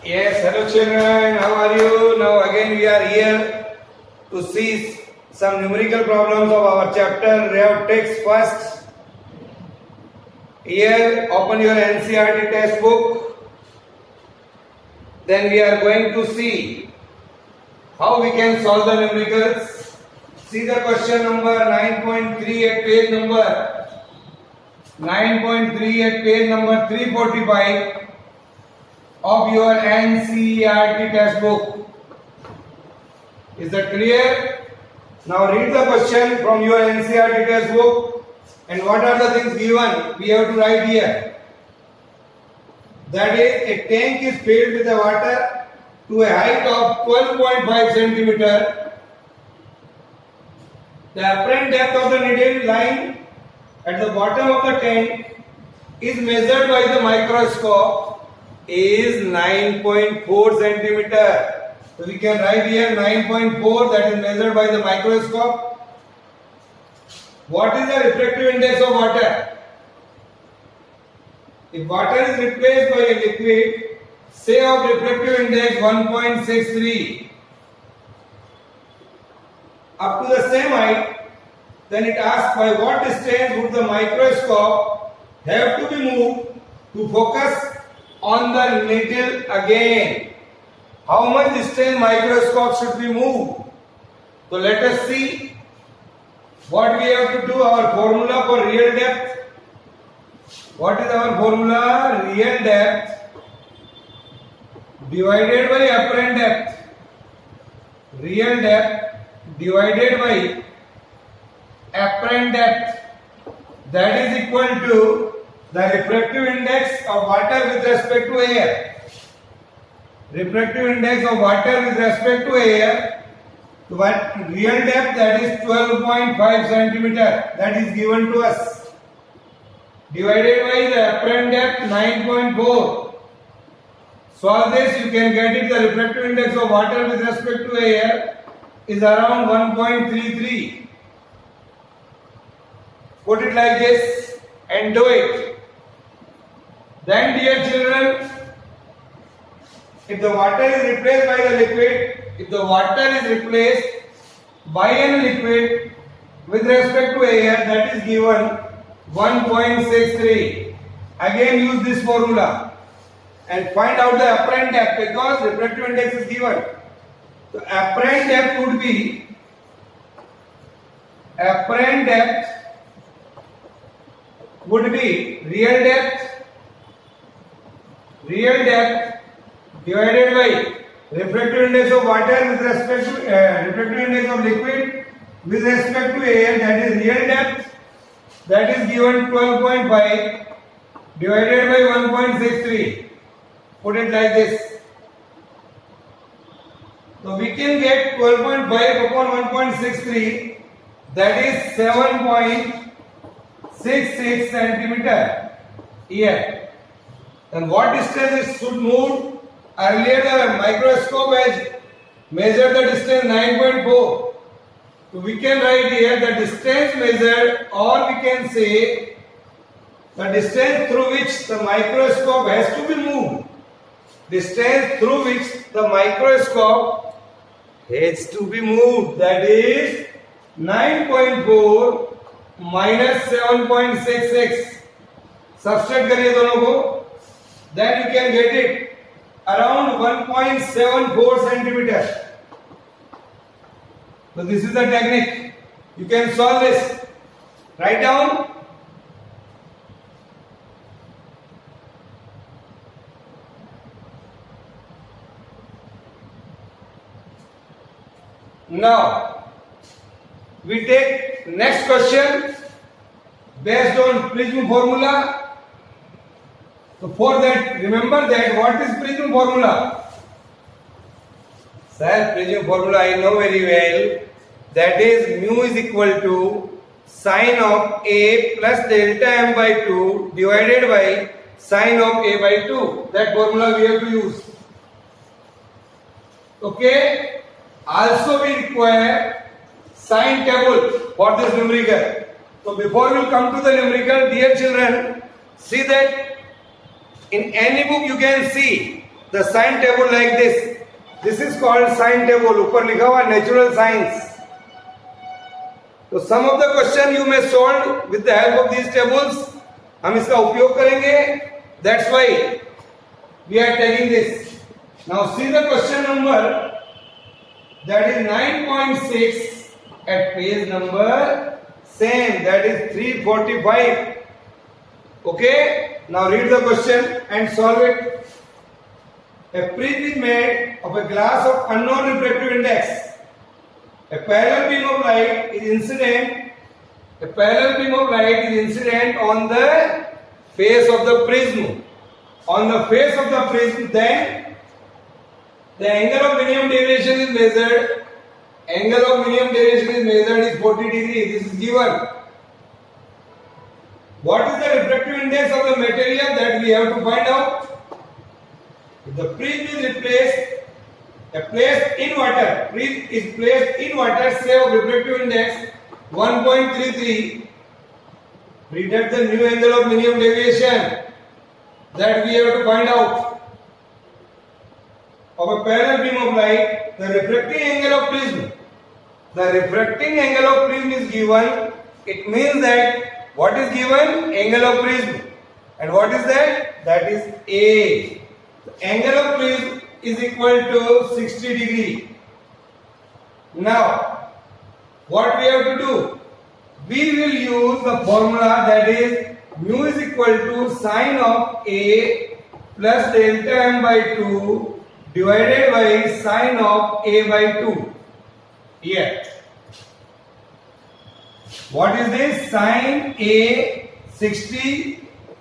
Yes, hello children, how are you? Now again we are here to see some numerical problems of our chapter. We have text first. Here, open your NCERT textbook. Then we are going to see how we can solve the numericals. See the question number 9.3 at page number 9.3 at page number 345 of your NCERT textbook. Is that clear? Now read the question from your NCERT textbook and what are the things given? We have to write here. That is, a tank is filled with the water to a height of 12.5 centimeter. The apparent depth of the needle line at the bottom of the tank is measured by the microscope is 9.4 centimeter. So we can write here 9.4, that is measured by the microscope. What is the refractive index of water? If water is replaced by a liquid, say of refractive index 1.63 up to the same height, then it asks by what distance would the microscope have to be moved to focus on the needle again. How much distance microscope should be moved? So let us see what we have to do. Our formula for real depth. What is our formula? Real depth divided by apparent depth. Real depth divided by apparent depth, that is equal to the refractive index of water with respect to air. Refractive index of water with respect to air. What real depth, that is 12.5 centimeter, that is given to us, divided by the apparent depth 9.4. Solve this, you can get it. The refractive index of water with respect to air is around 1.33. Put it like this and do it. Then, dear children, if the water is replaced by the liquid, if the water is replaced by a liquid with respect to air, that is given 1.63. Again use this formula and find out the apparent depth, because refractive index is given. So apparent depth would be real depth divided by refractive index of water with respect to refractive index of liquid with respect to air, that is real depth, that is given 12.5 divided by 1.63. Put it like this. So we can get 12.5 upon 1.63, that is 7.66 centimeter here. And what distance it should move? Earlier the microscope has measured the distance 9.4. So we can write here the distance measured, or we can say the distance through which the microscope has to be moved. Distance through which the microscope has to be moved, that is 9.4 minus 7.66. Subtract करिए दोनों को, then you can get it around 1.74 centimeter. So this is the technique. You can solve this. Write down. Now we take next question based on Prism formula. So for that, remember that what is Prism formula? Sir, Prism formula I know very well. That is mu is equal to sine of A plus delta m by 2 divided by sine of A by 2. That formula we have to use. Okay. Also we require sine table for this numerical. So before we come to the numerical, dear children, see that in any book you can see the sine table like this. This is called sine table. ऊपर लिखा हुआ natural science. तो some of the question you may solve with the help of these tables. हम इसका उपयोग करेंगे. That's why we are taking this. Now see the question number, that is 9.6 at page number same, that is 345. Okay, now read the question and solve it. A prism is made of a glass of unknown refractive index. A parallel beam of light is incident. A parallel beam of light is incident on the face of the prism. On the face of the prism, then the angle of minimum deviation is measured. Angle of minimum deviation is measured is 40 degree. This is given. What is the refractive index of the material that we have to find out? If the prism is placed in water, prism is placed in water, say of refractive index 1.33, deduct the new angle of minimum deviation that we have to find out. Of a parallel beam of light, the refracting angle of prism. The refracting angle of prism is given. It means that what is given? Angle of prism. And what is that? That is A. The angle of prism is equal to 60 degree. Now, what we have to do? We will use the formula, that is mu is equal to sine of A plus delta m by 2 divided by sine of A by 2. Here. What is this? Sine A 60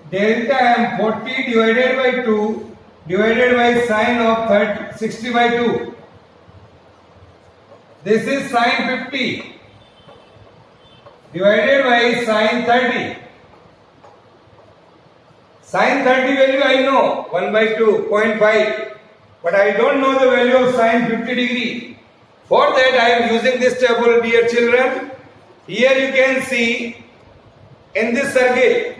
delta m 40 divided by 2 divided by sine of 60 by 2. This is sine 50 divided by sine 30. Sine 30 value I know, 1 by 2, 0.5. But I don't know the value of sine 50 degree. For that I am using this table, dear children. Here you can see in this circle,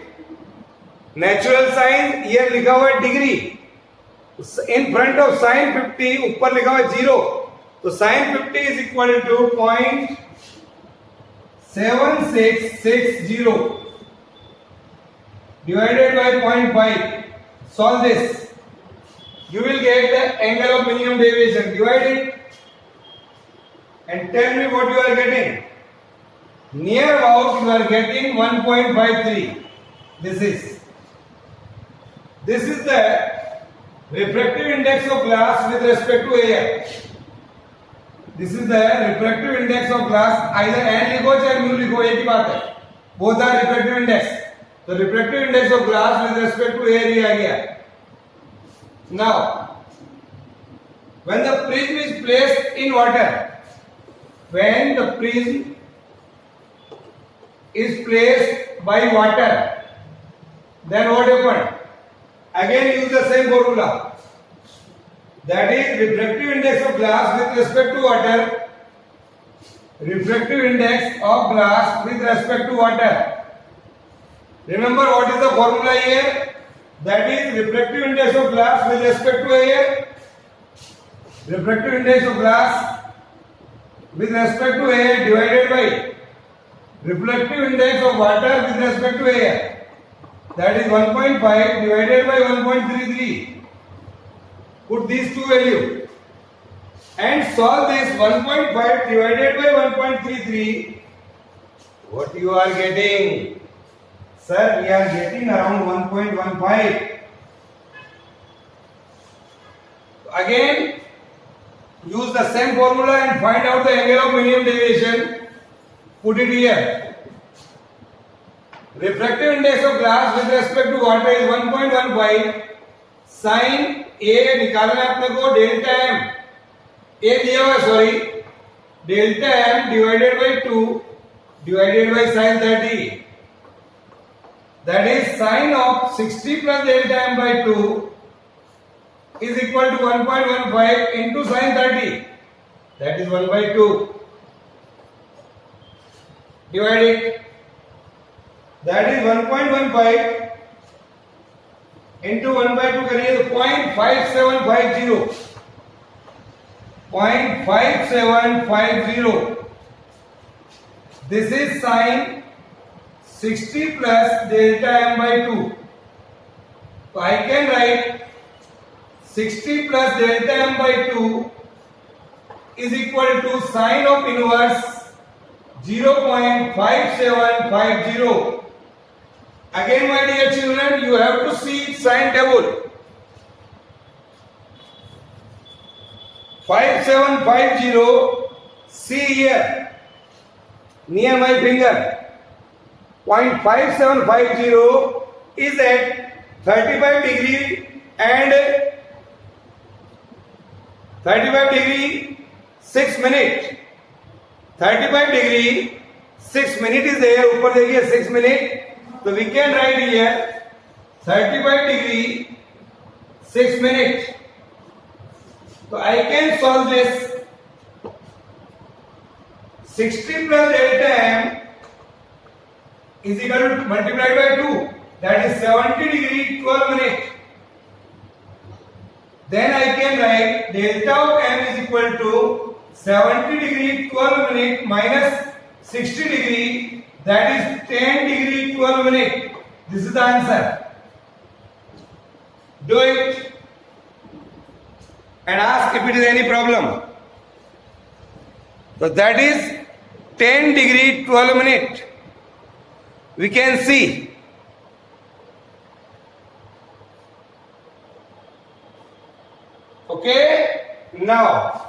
natural sine, here लिखा हुआ है degree. In front of sine 50, ऊपर लिखा हुआ है 0. तो sine 50 is equal to 0.7660 divided by 0.5. Solve this. You will get the angle of minimum deviation. Divide it and tell me what you are getting. Near about you are getting 1.53. This is the refractive index of glass with respect to air. This is the refractive index of glass. Either n लिखो चाहे mu लिखो, एक ही बात है. Both are refractive index. The refractive index of glass with respect to air ये आ गया. Now, when the prism is placed in water, when the prism is placed by water, then what happened? Again use the same formula. That is refractive index of glass with respect to water. Refractive index of glass with respect to water. Remember what is the formula here? That is refractive index of glass with respect to air. Refractive index of glass with respect to air divided by refractive index of water with respect to air. That is 1.5 divided by 1.33. Put these two values and solve this. 1.5 divided by 1.33. What you are getting? Sir, we are getting around 1.15. Again, use the same formula and find out the angle of minimum deviation. Put it here. Refractive index of glass with respect to water is 1.15. Sin A निकालना है अपने को, delta m. A दिया हुआ, sorry, delta m divided by 2 divided by sin 30. That is sine of 60 plus delta m by 2 is equal to 1.15 into sin 30. That is 1 by 2. Divide it. That is 1.15 into 1/2 करिए तो 0.5750 0.5750 this is sine 60 plus delta m by 2. So I can write 60 plus delta m by 2 is equal to sine of inverse 0.5750. Again, my dear children, you have to see sine table. 5750, see here near my finger. 0.5750 is at 35 degree and 35 degree 6 minute. 35 degree 6 minute is there. ऊपर देखिए 6 minute. So we can write here 35 degree 6 minute. So I can solve this. 60 plus delta m is equal to multiplied by 2. That is 70 degree 12 minute. Then I can write delta of m is equal to 70 degree 12 minute minus 60 degree, that is 10 degree 12 minute. This is the answer. Do it and ask if it is any problem. So that is 10 degree 12 minute. We can see. Okay, now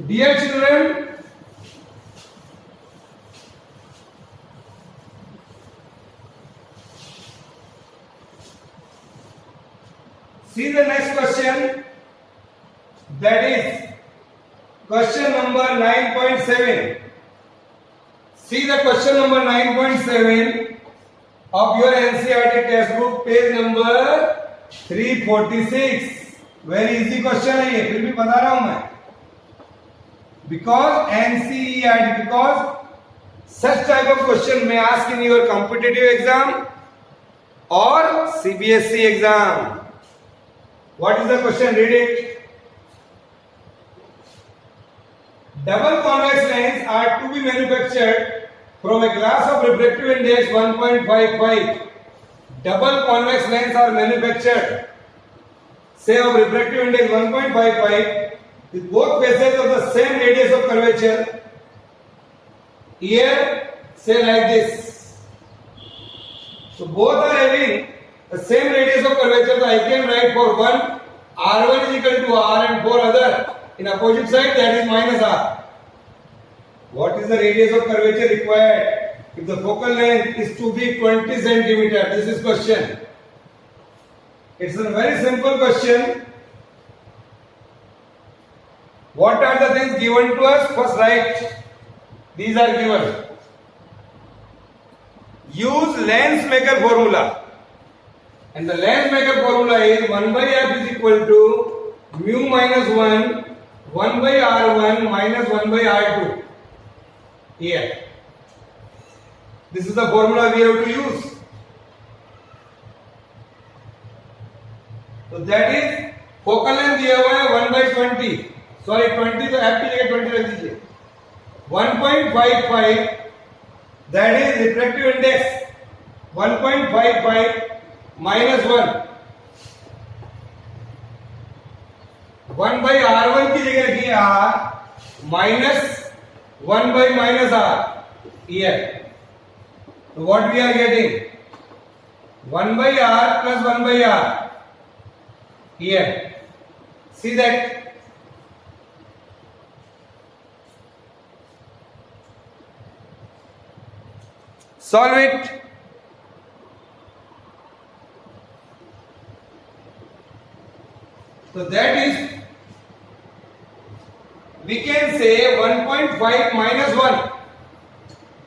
dear children, see the next question, that is question number 9.7. See the question number 9.7 of your NCERT textbook, page number 346. Very easy question है ये, फिर भी बता रहा हूं मैं. Because NCERT, because such type of question may ask in your competitive exam or CBSE exam. What is the question? Read it. Double convex lens are to be manufactured from a glass of refractive index 1.55. Double convex lens are manufactured, say of refractive index 1.55 with both faces of the same radius of curvature. Here, say like this. So both are having the same radius of curvature. So I can write for one R1 is equal to R and for other in opposite side, that is minus R. What is the radius of curvature required if the focal length is to be 20 centimeter? This is question. It's a very simple question. What are the things given to us? First write. These are given. Use lens maker formula. And the lens maker formula is 1 by f is equal to mu minus 1, 1 by r1 minus 1 by r2. Here. This is the formula we have to use. So that is focal length दिया हुआ है 1 by 20. Sorry 20 तो f की जगह 20 रख दीजिए. 1.55, that is refractive index 1.55 minus 1. 1 by r1 की जगह रखिए r minus 1 by minus r. Here. So what we are getting? 1 by r plus 1 by r. Here. See that? Solve it. So that is, we can say 1.5 minus 1.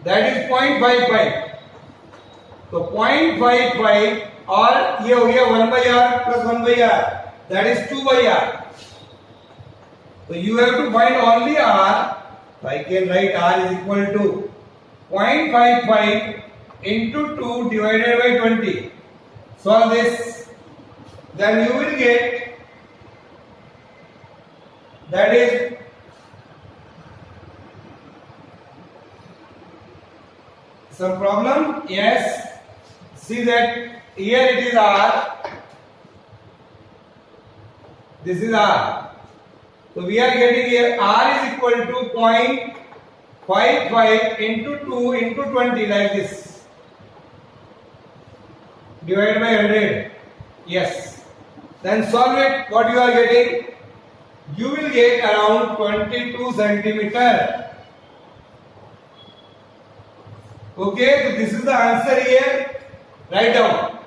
That is 0.55. So 0.55 or ये हो गया 1 by r plus 1 by r. That is 2 by r. So you have to find only r. So I can write r is equal to 0.55 into 2 divided by 20. Solve this. Then you will get, that is some problem. Yes. See that here it is R. This is R. So we are getting here R is equal to 0.55 into 2 into 20 like this. Divided by 100. Yes. Then solve it. What you are getting? You will get around 22 centimeter. Okay, so this is the answer here. Write down.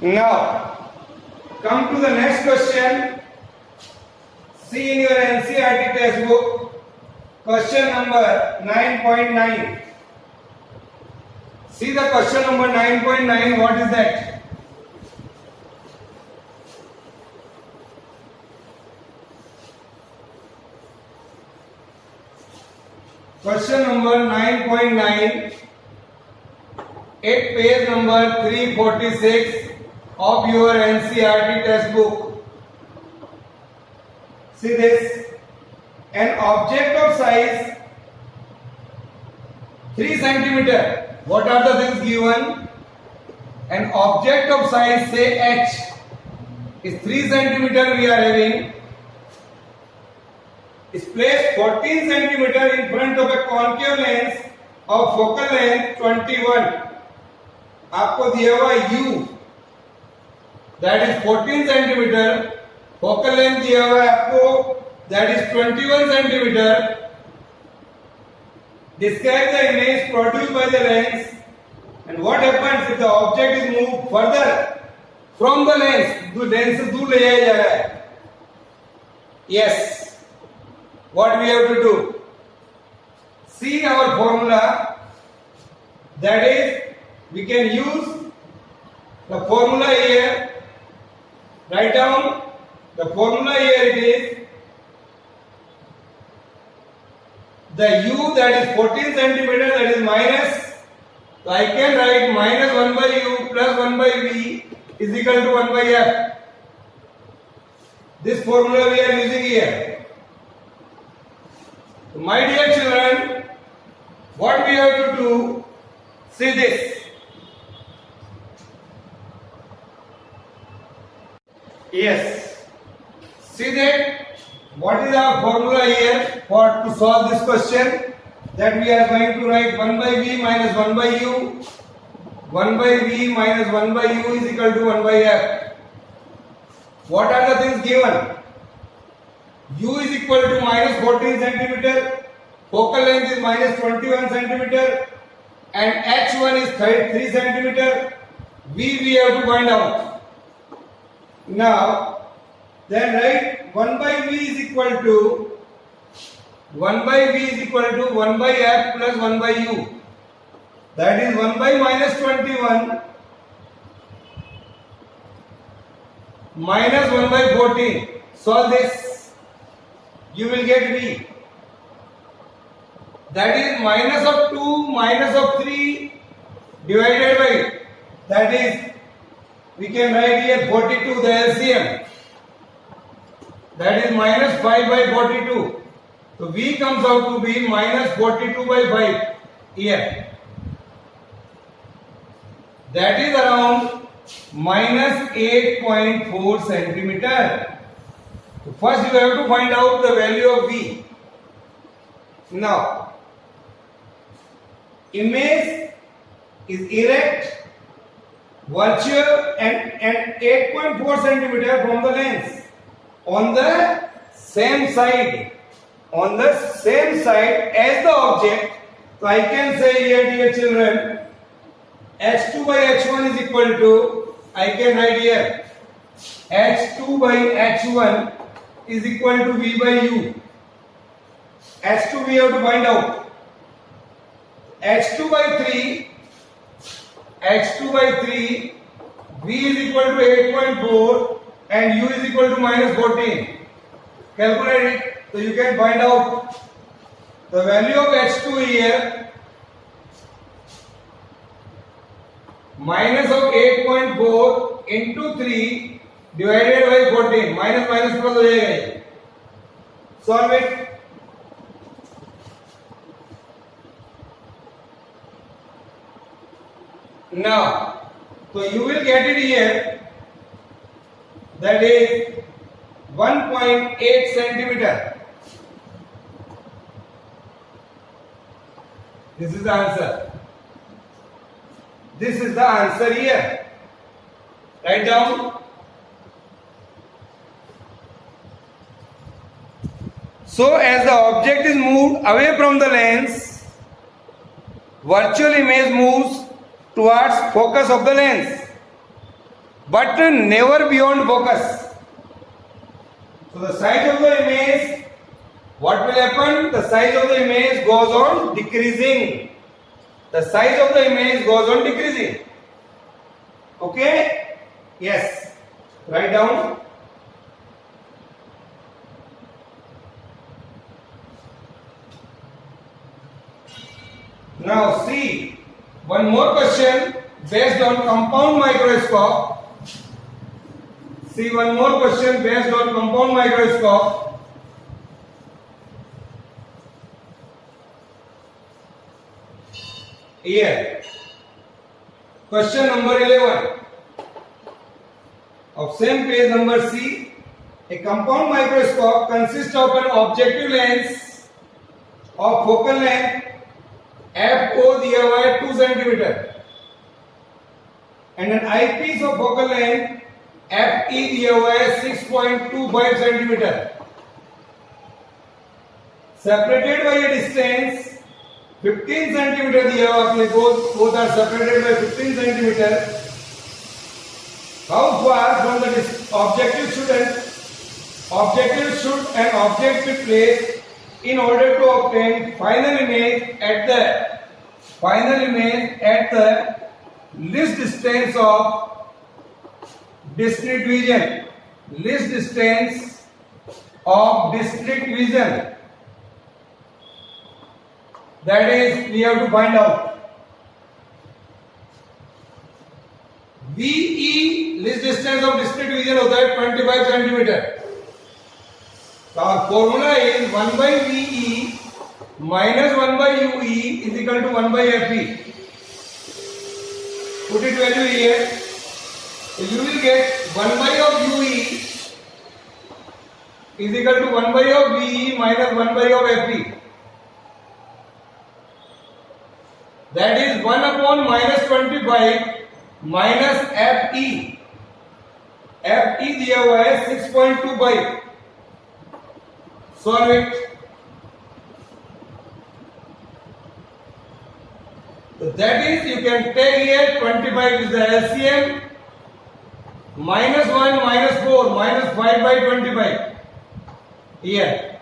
Now, come to the next question. See in your NCERT textbook, question number 9.9. See the question number 9.9. What is that? Question number 9.9 at page number 346 of your NCERT textbook. See this. An object of size 3 centimeter. What are the things given? An object of size, say h, is 3 centimeter we are having. Is placed 14 centimeter in front of a concave lens of focal length 21. आपको दिया हुआ u, that is 14 centimeter. Focal length दिया हुआ है आपको, that is 21 centimeter. Describe the image produced by the lens and what happens if the object is moved further from the lens. तो lens से दूर ले जाया जा रहा है. Yes. What we have to do? See our formula. That is, we can use the formula here. Write down the formula here. It is the u, that is 14 centimeter, that is minus. So I can write minus 1 by u plus 1 by v is equal to 1 by f. This formula we are using here. My dear children, what we have to do, see this. Yes. See that what is our formula here for to solve this question? That we are going to write 1 by v minus 1 by u. 1 by v minus 1 by u is equal to 1 by f. What are the things given? U is equal to minus 14 centimeter, focal length is minus 21 centimeter, and H1 is 3 centimeter. V we have to find out. Now, then write 1 by V is equal to 1 by V is equal to 1 by F plus 1 by U. That is 1 by minus 21 minus 1 by 14. Solve this. You will get V. That is minus of 2 minus of 3 divided by, that is, we can write here 42, the LCM. That is minus 5 by 42. So V comes out to be minus 42 by 5 here. That is around minus 8.4 centimeter. So first you have to find out the value of V. Now, image is erect, virtual and 8.4 centimeter from the lens on the same side. On the same side as the object. So I can say here, dear children, H2 by H1 is equal to, I can write here, H2 by H1 is equal to V by U. H2 we have to find out. H2 by 3, V is equal to 8.4 and u is equal to minus 14. Calculate it. So you can find out the value of h2 here. Minus of 8.4 into 3 divided by 14. Minus minus plus हो जाएगा ये. Solve it. Now, so you will get it here. That is 1.8 centimeter. This is the answer. This is the answer here. Write down. So as the object is moved away from the lens, virtual image moves towards focus of the lens, but never beyond focus. So the size of the image, what will happen? The size of the image goes on decreasing. The size of the image goes on decreasing. Okay? Yes. Write down. Now see one more question based on compound microscope. See one more question based on compound microscope. Here, question number 11 of same page number C. A compound microscope consists of an objective lens of focal length FO दिया हुआ है 2 cm and an eyepiece of focal length FE दिया हुआ है 6.25 cm. Separated by a distance 15 centimeter दिया हुआ आपने both are separated by 15 centimeter. How far from the objective should an object be placed in order to obtain final image at the least distance of discrete vision. Least distance of discrete vision. That is, we have to find out. VE least distance of discrete vision होता है 25 centimeter. So our formula is 1 by VE minus 1 by UE is equal to 1 by FE. Put it value here. So you will get 1 by of UE is equal to 1 by of VE minus 1 by of FE. That is 1 upon minus 25 minus FE. FE दिया हुआ है 6.25. Solve it. So that is, you can take here 25 is the LCM, minus 1 minus 4 minus 5 by 25 here.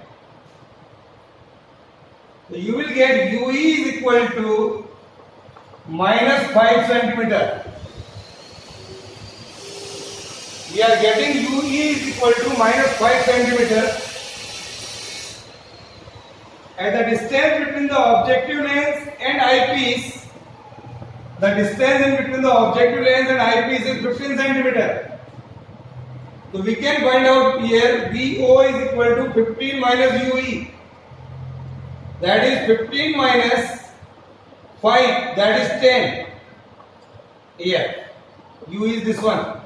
So you will get UE is equal to minus 5 centimeter. We are getting UE is equal to minus 5 centimeter. At the distance between the objective lens and eyepiece, the distance in between the objective lens and eyepiece is 15 centimeter. So we can find out here VO is equal to 15 minus UE. That is 15 minus 5, that is 10. Here, U is this one.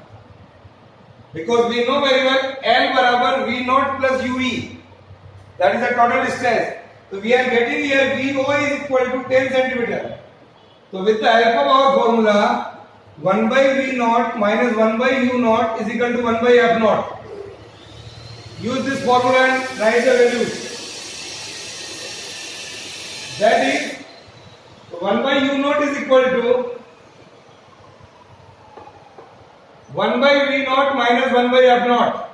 Because we know very well L barabar V naught plus UE. That is the total distance. So we are getting here VO is equal to 10 centimeter. So with the help of our formula, 1 by V naught minus 1 by U naught is equal to 1 by F naught. Use this formula and write the values. That is 1 by U naught is equal to 1 by V naught minus 1 by F naught.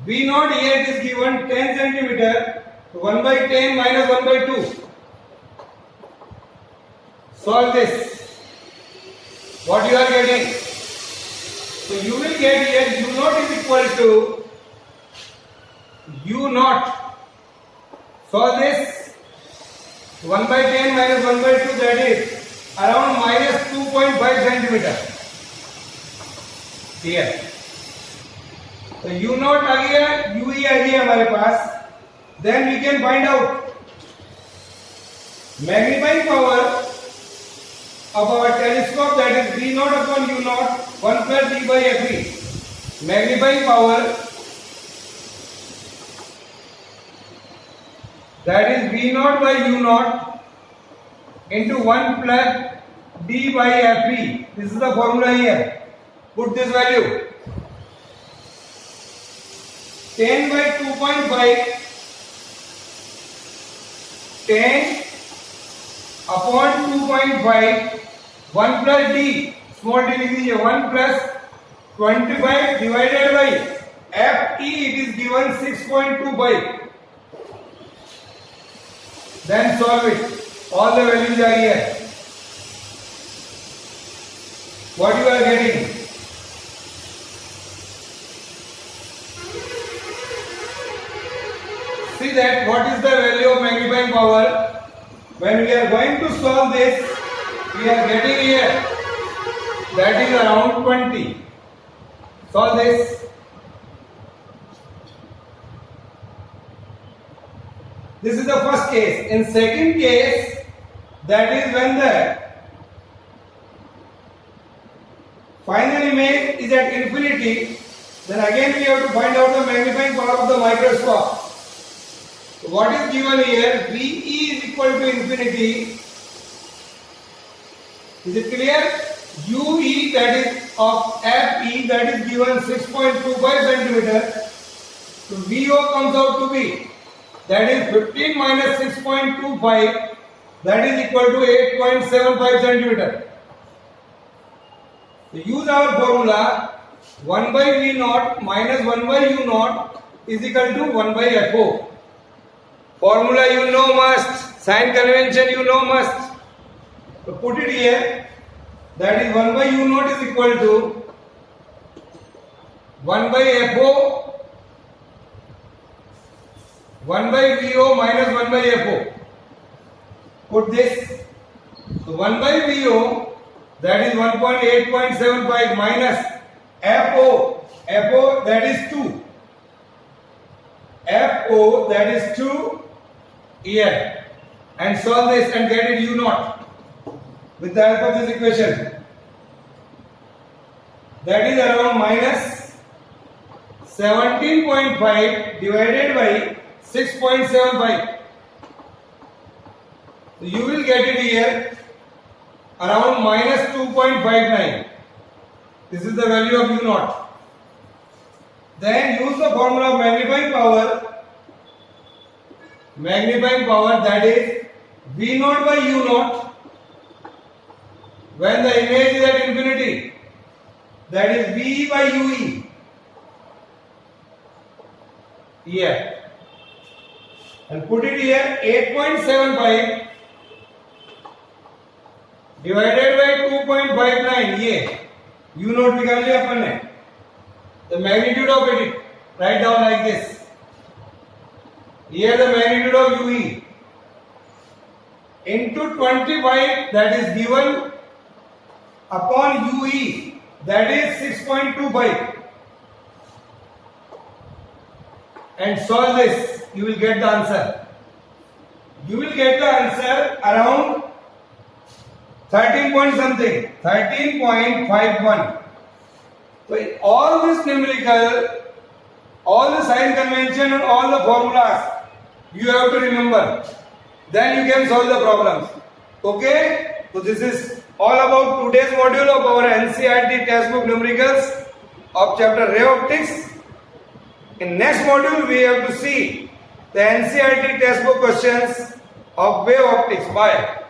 V naught here it is given 10 centimeter. So 1 by 10 minus 1 by 2. Solve this. What you are getting? So you will get here u naught is equal to u naught. Solve this. 1 by 10 minus 1 by 2, that is around minus 2.5 centimeter. Here. तो u naught आ गया, ue आ गया हमारे पास. Then we can find out magnifying power of our telescope, that is v naught upon u naught 1 plus d by fe. Magnifying power, that is v naught by u naught into 1 plus d by fe. This is the formula here. Put this value. 10 by 2.5, 10 upon 2.5, 1 plus d, small d लिख दीजिए, 1 plus 25 divided by fe, it is given 6.25. Then solve it. All the values are here. What you are getting? See that what is the value of magnifying power? When we are going to solve this, we are getting here, that is around 20. Solve this. This is the first case. In second case, that is when the final image is at infinity, then again we have to find out the magnifying power of the microscope. So what is given here? VE is equal to infinity. Is it clear? UE, that is of FE, that is given 6.25 centimeter. So VO comes out to be, that is 15 minus 6.25, that is equal to 8.75 centimeter. So use our formula, 1 by V naught minus 1 by U naught is equal to 1 by FO. Formula you know must, sign convention you know must. So put it here, that is 1 by U naught is equal to 1 by FO, 1 by VO minus 1 by FO. Put this. So 1 by VO, that is 1.8.75 minus FO, FO that is 2. FO that is 2 here. And solve this and get it U naught with the help of this equation. That is around minus 17.5 divided by 6.75. So you will get it here around minus 2.59. This is the value of U naught. Then use the formula of magnifying power. Magnifying power, that is V naught by U naught when the image is at infinity. That is V by UE. Here. And put it here, 8.75 divided by 2.59. ये U naught निकाल लिया अपन ने. The magnitude of it, write down like this. Here the magnitude of UE into 25, that is given upon UE, that is 6.25. And solve this, you will get the answer. You will get the answer around 13 point something, 13.51. So all this numerical, all the sign convention and all the formulas you have to remember. Then you can solve the problems. Okay? So this is all about today's module of our NCERT textbook numericals of chapter Ray Optics. In next module we have to see the NCERT textbook questions of wave optics. Bye.